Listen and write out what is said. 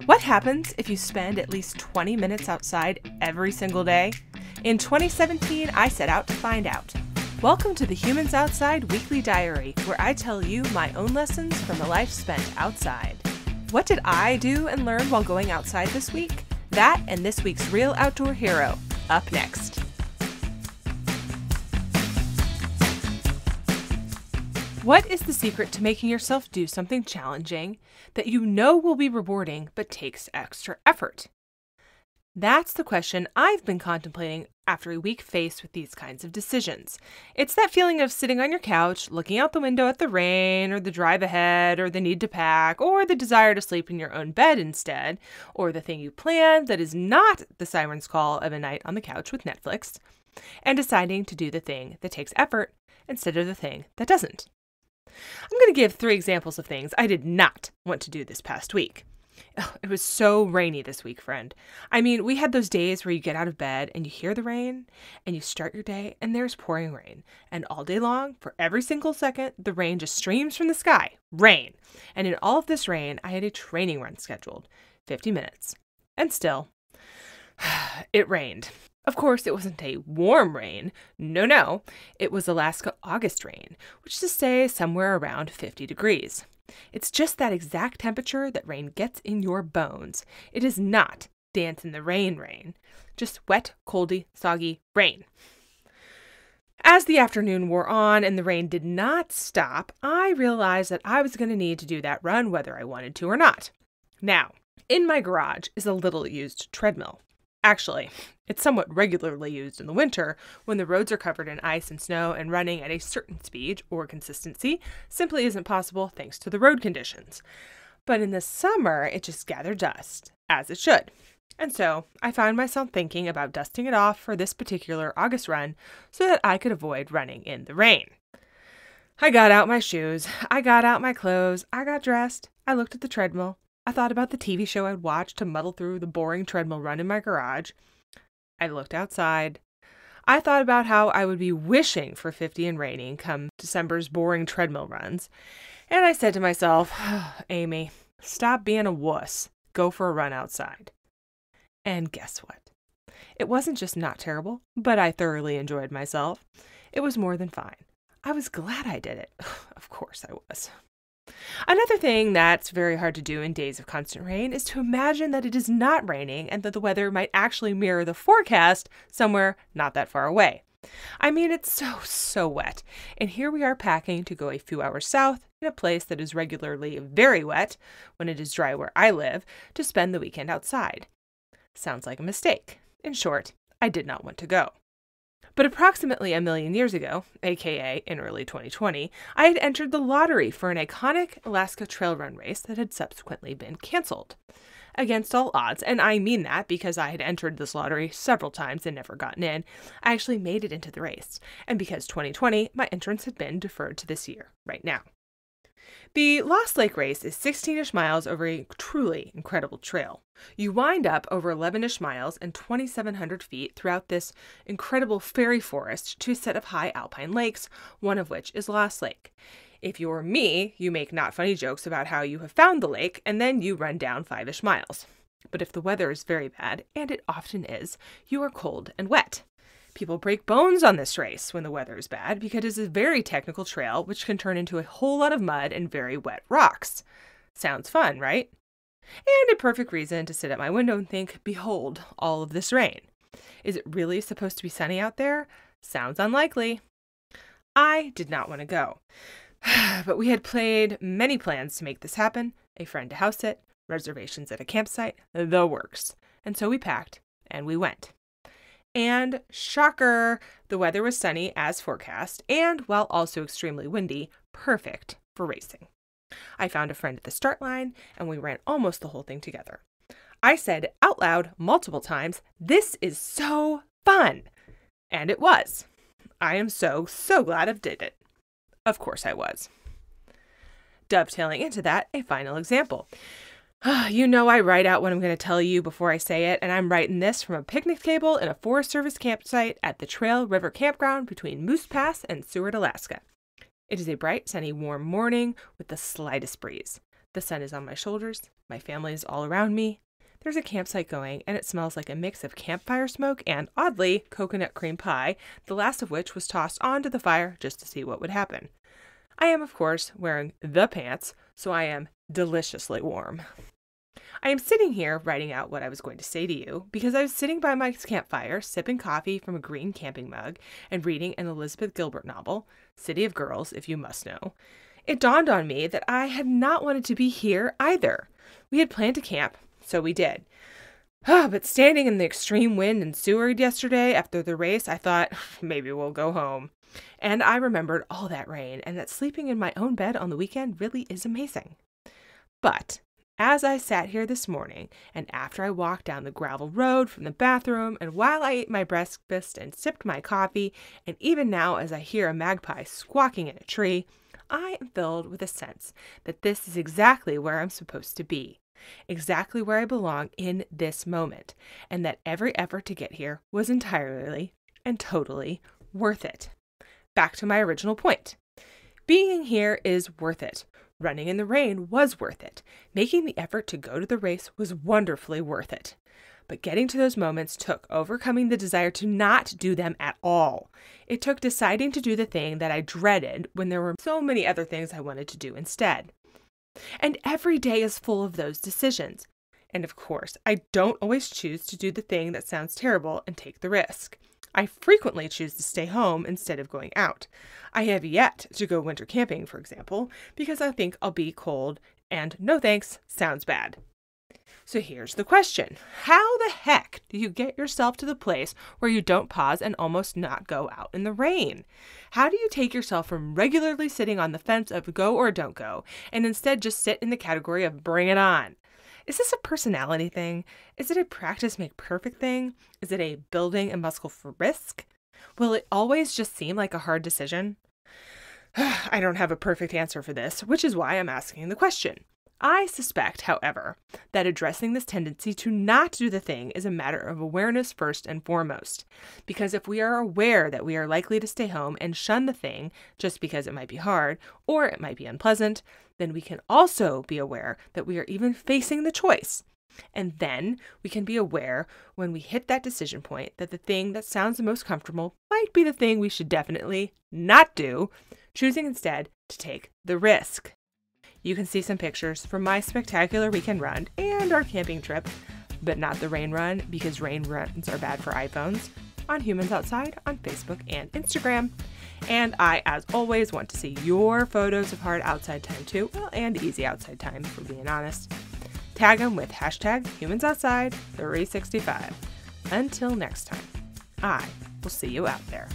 What happens if you spend at least 20 minutes outside every single day? In 2017, I set out to find out. Welcome to the Humans Outside Weekly Diary, where I tell you my own lessons from a life spent outside. What did I do and learn while going outside this week? That and this week's Real Outdoor Hero, up next. What is the secret to making yourself do something challenging that you know will be rewarding but takes extra effort? That's the question I've been contemplating after a week faced with these kinds of decisions. It's that feeling of sitting on your couch, looking out the window at the rain, or the drive ahead, or the need to pack, or the desire to sleep in your own bed instead, or the thing you planned that is not the siren's call of a night on the couch with Netflix, and deciding to do the thing that takes effort instead of the thing that doesn't. I'm going to give 3 examples of things I did not want to do this past week. It was so rainy this week, friend. I mean, we had those days where you get out of bed and you hear the rain and you start your day and there's pouring rain. And all day long, for every single second, the rain just streams from the sky. Rain. And in all of this rain, I had a training run scheduled, 50 minutes. And still, it rained. Of course, it wasn't a warm rain. No. It was Alaska August rain, which is to say somewhere around 50 degrees. It's just that exact temperature that rain gets in your bones. It is not dance in the rain. Just wet, coldy, soggy rain. As the afternoon wore on and the rain did not stop, I realized that I was going to need to do that run whether I wanted to or not. Now, in my garage is a little used treadmill. Actually, it's somewhat regularly used in the winter when the roads are covered in ice and snow and running at a certain speed or consistency simply isn't possible thanks to the road conditions. But in the summer, it just gathered dust, as it should. And so I found myself thinking about dusting it off for this particular August run so that I could avoid running in the rain. I got out my shoes, I got out my clothes, I got dressed, I looked at the treadmill. I thought about the TV show I'd watched to muddle through the boring treadmill run in my garage. I looked outside. I thought about how I would be wishing for 50 and raining come December's boring treadmill runs. And I said to myself, Amy, stop being a wuss. Go for a run outside. And guess what? It wasn't just not terrible, but I thoroughly enjoyed myself. It was more than fine. I was glad I did it. Of course I was. Another thing that's very hard to do in days of constant rain is to imagine that it is not raining and that the weather might actually mirror the forecast somewhere not that far away. I mean, it's so wet. And here we are packing to go a few hours south in a place that is regularly very wet when it is dry where I live to spend the weekend outside. Sounds like a mistake. In short, I did not want to go. But approximately a million years ago, aka in early 2020, I had entered the lottery for an iconic Alaska trail run race that had subsequently been canceled. Against all odds, and I mean that because I had entered this lottery several times and never gotten in, I actually made it into the race. And because 2020, my entrance had been deferred to this year, right now. The Lost Lake race is 16-ish miles over a truly incredible trail. You wind up over 11-ish miles and 2,700 feet throughout this incredible fairy forest to a set of high alpine lakes, one of which is Lost Lake. If you're me, you make not funny jokes about how you have found the lake, and then you run down 5-ish miles. But if the weather is very bad, and it often is, you are cold and wet. People break bones on this race when the weather is bad because it is a very technical trail which can turn into a whole lot of mud and very wet rocks. Sounds fun, right? And a perfect reason to sit at my window and think, behold, all of this rain. Is it really supposed to be sunny out there? Sounds unlikely. I did not want to go. But we had made many plans to make this happen, a friend to house sit, reservations at a campsite, the works. And so we packed and we went. And shocker, the weather was sunny as forecast, and while also extremely windy, perfect for racing. I found a friend at the start line, and we ran almost the whole thing together. I said out loud multiple times, "This is so fun!" And it was. I am so glad I did it. Of course I was. Dovetailing into that, a final example. You know I write out what I'm going to tell you before I say it, and I'm writing this from a picnic table in a Forest Service campsite at the Trail River Campground between Moose Pass and Seward, Alaska. It is a bright, sunny, warm morning with the slightest breeze. The sun is on my shoulders, my family is all around me. There's a campsite going, and it smells like a mix of campfire smoke and, oddly, coconut cream pie, the last of which was tossed onto the fire just to see what would happen. I am, of course, wearing the pants, so I am deliciously warm. I am sitting here writing out what I was going to say to you because I was sitting by my campfire, sipping coffee from a green camping mug and reading an Elizabeth Gilbert novel, City of Girls, if you must know. It dawned on me that I had not wanted to be here either. We had planned to camp, so we did. But standing in the extreme wind in Seward yesterday after the race, I thought, maybe we'll go home. And I remembered all that rain and that sleeping in my own bed on the weekend really is amazing. But as I sat here this morning, and after I walked down the gravel road from the bathroom, and while I ate my breakfast and sipped my coffee, and even now as I hear a magpie squawking in a tree, I am filled with a sense that this is exactly where I'm supposed to be, exactly where I belong in this moment, and that every effort to get here was entirely and totally worth it. Back to my original point. Being here is worth it. Running in the rain was worth it. Making the effort to go to the race was wonderfully worth it. But getting to those moments took overcoming the desire to not do them at all. It took deciding to do the thing that I dreaded when there were so many other things I wanted to do instead. And every day is full of those decisions. And of course, I don't always choose to do the thing that sounds terrible and take the risk. I frequently choose to stay home instead of going out. I have yet to go winter camping, for example, because I think I'll be cold and no thanks sounds bad. So here's the question. How the heck do you get yourself to the place where you don't pause and almost not go out in the rain? How do you take yourself from regularly sitting on the fence of go or don't go and instead just sit in the category of bring it on? Is this a personality thing? Is it a practice make perfect thing? Is it a building a muscle for risk? Will it always just seem like a hard decision? I don't have a perfect answer for this, which is why I'm asking the question. I suspect, however, that addressing this tendency to not do the thing is a matter of awareness first and foremost. Because if we are aware that we are likely to stay home and shun the thing just because it might be hard or it might be unpleasant, then we can also be aware that we are even facing the choice. And then we can be aware when we hit that decision point that the thing that sounds the most comfortable might be the thing we should definitely not do, choosing instead to take the risk. You can see some pictures from my spectacular weekend run and our camping trip, but not the rain run because rain runs are bad for iPhones, on Humans Outside on Facebook and Instagram. And I, as always, want to see your photos of hard outside time too, well, and easy outside time, for being honest. Tag them with hashtag HumansOutside365. Until next time, I will see you out there.